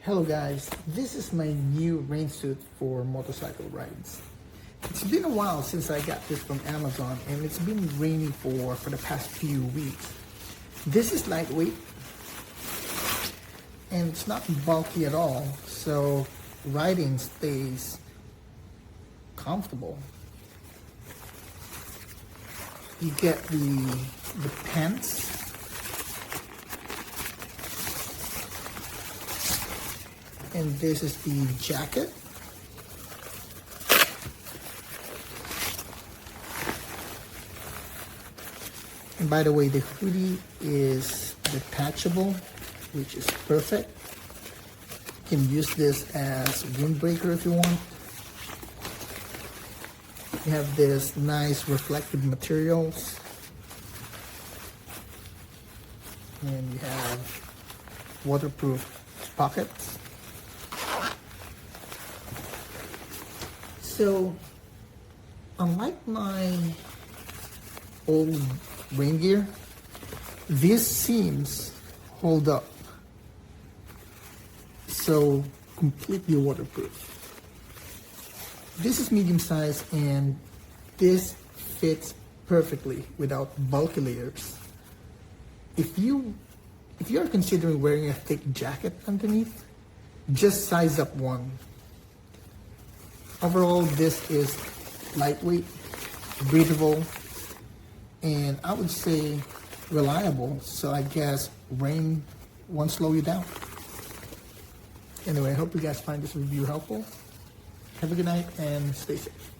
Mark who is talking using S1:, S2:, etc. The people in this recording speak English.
S1: Hello guys, this is my new rain suit for motorcycle rides. It's been a while since I got this from Amazon and it's been rainy for the past few weeks. This is lightweight and it's not bulky at all, so riding stays comfortable. You get the pants. And this is the jacket. And by the way, the hoodie is detachable, which is perfect. You can use this as a windbreaker if you want. You have this nice reflective materials. And you have waterproof pockets. So, unlike my old rain gear, these seams hold up. So, completely waterproof. This is medium size and this fits perfectly without bulky layers. If you're considering wearing a thick jacket underneath, just size up one. Overall, this is lightweight, breathable, and I would say reliable, so I guess rain won't slow you down. Anyway, I hope you guys find this review helpful. Have a good night and stay safe.